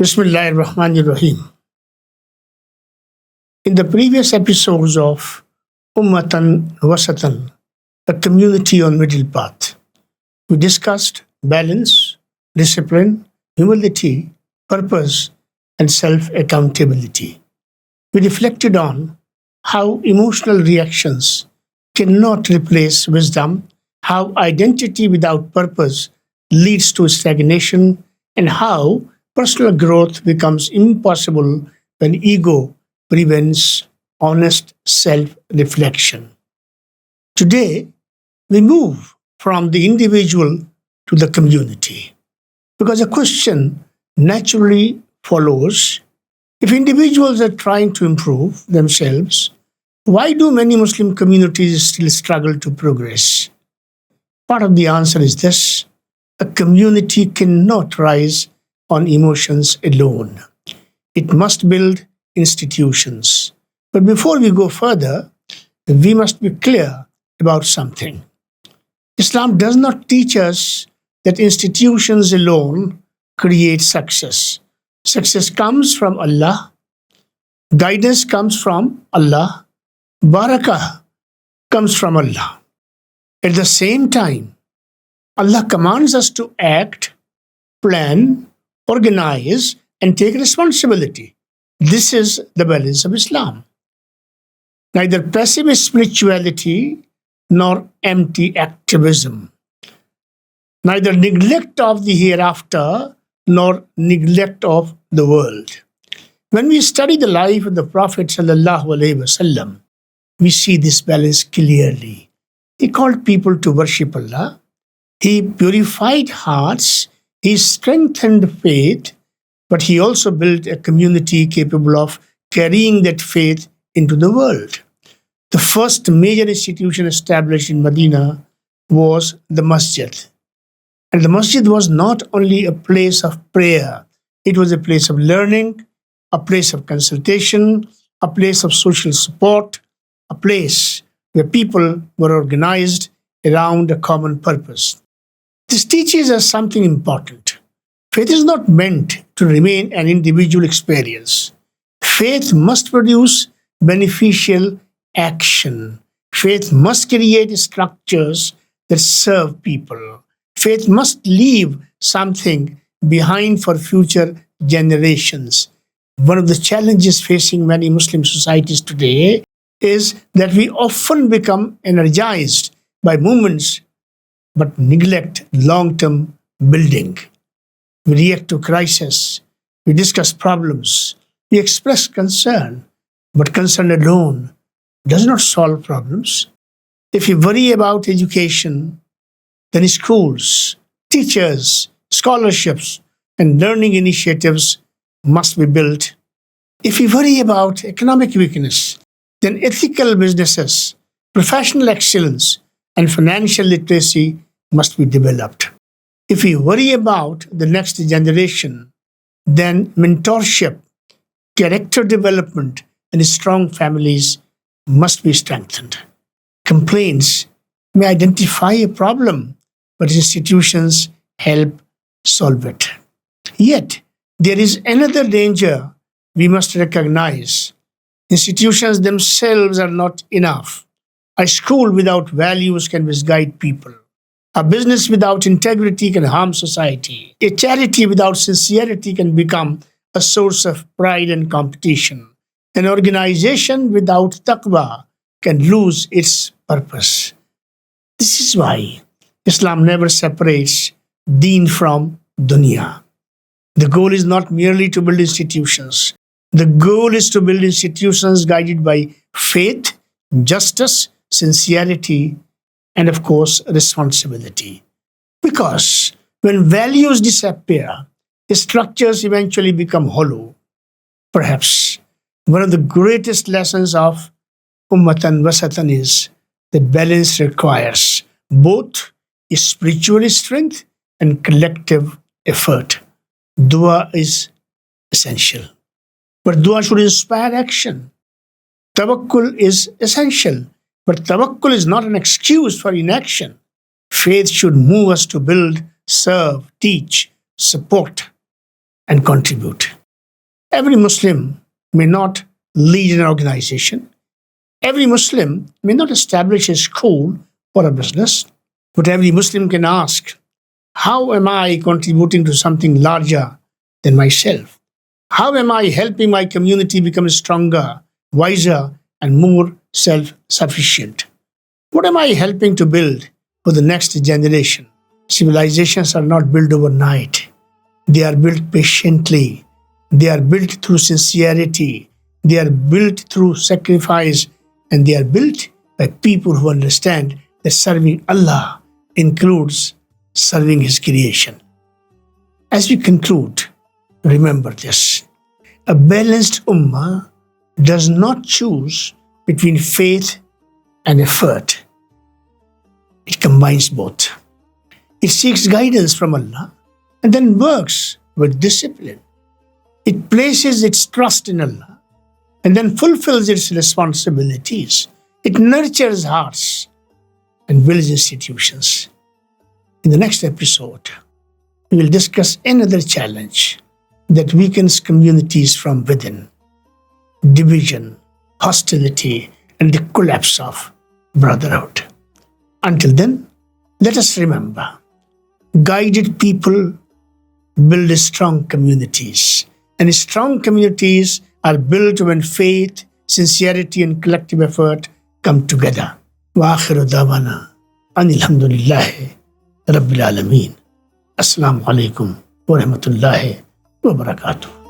Bismillahirrahmanirrahim. In the previous episodes of Ummatan Wasatan, a community on middle path, we discussed balance, discipline, humility, purpose, and self-accountability. We reflected on how emotional reactions cannot replace wisdom, how identity without purpose leads to stagnation, and how personal growth becomes impossible when ego prevents honest self-reflection. Today, we move from the individual to the community because a question naturally follows: if individuals are trying to improve themselves, why do many Muslim communities still struggle to progress? Part of the answer is this: a community cannot rise on emotions alone. It must build institutions. But before we go further, we must be clear about something. Islam does not teach us that institutions alone create success. Success comes from Allah, guidance comes from Allah, barakah comes from Allah. At the same time, Allah commands us to act, plan, organize, and take responsibility. This is the balance of Islam. Neither passive spirituality nor empty activism. Neither neglect of the hereafter nor neglect of the world. When we study the life of the Prophet ﷺ, we see this balance clearly. He called people to worship Allah. He purified hearts. He strengthened faith, but he also built a community capable of carrying that faith into the world. The first major institution established in Madinah was the Masjid. And the Masjid was not only a place of prayer, it was a place of learning, a place of consultation, a place of social support, a place where people were organized around a common purpose. This teaches us something important. Faith is not meant to remain an individual experience. Faith must produce beneficial action. Faith must create structures that serve people. Faith must leave something behind for future generations. One of the challenges facing many Muslim societies today is that we often become energized by movements but neglect long-term building. We react to crisis, we discuss problems, we express concern, but concern alone does not solve problems. If we worry about education, then schools, teachers, scholarships, and learning initiatives must be built. If we worry about economic weakness, then ethical businesses, professional excellence, and financial literacy must be developed. If we worry about the next generation, then mentorship, character development, and strong families must be strengthened. Complaints may identify a problem, but institutions help solve it. Yet, there is another danger we must recognize. Institutions themselves are not enough. A school without values can misguide people. A business without integrity can harm society. A charity without sincerity can become a source of pride and competition. An organization without taqwa can lose its purpose. This is why Islam never separates deen from dunya. The goal is not merely to build institutions. The goal is to build institutions guided by faith, justice, sincerity, and of course, responsibility. Because when values disappear, structures eventually become hollow. Perhaps one of the greatest lessons of Ummatan Wasatan is that balance requires both spiritual strength and collective effort. Dua is essential, but dua should inspire action. Tawakkul is essential, but tawakkul is not an excuse for inaction. Faith should move us to build, serve, teach, support, and contribute. Every Muslim may not lead an organization. Every Muslim may not establish a school or a business, but every Muslim can ask, how am I contributing to something larger than myself? How am I helping my community become stronger, wiser, and more self-sufficient? What am I helping to build for the next generation? Civilizations are not built overnight. They are built patiently. They are built through sincerity. They are built through sacrifice. And they are built by people who understand that serving Allah includes serving His creation. As we conclude, remember this. A balanced ummah does not choose between faith and effort. It combines both. It seeks guidance from Allah and then works with discipline. It places its trust in Allah and then fulfills its responsibilities. It nurtures hearts and builds institutions. In the next episode, we will discuss another challenge that weakens communities from within: division, hostility, and the collapse of brotherhood. Until then, let us remember, guided people build strong communities, and strong communities are built when faith, sincerity, and collective effort come together. Wa akhiru dawana anil hamdulillahi rabbil alameen. Assalamu alaikum wa rahmatullahi wa barakatuh.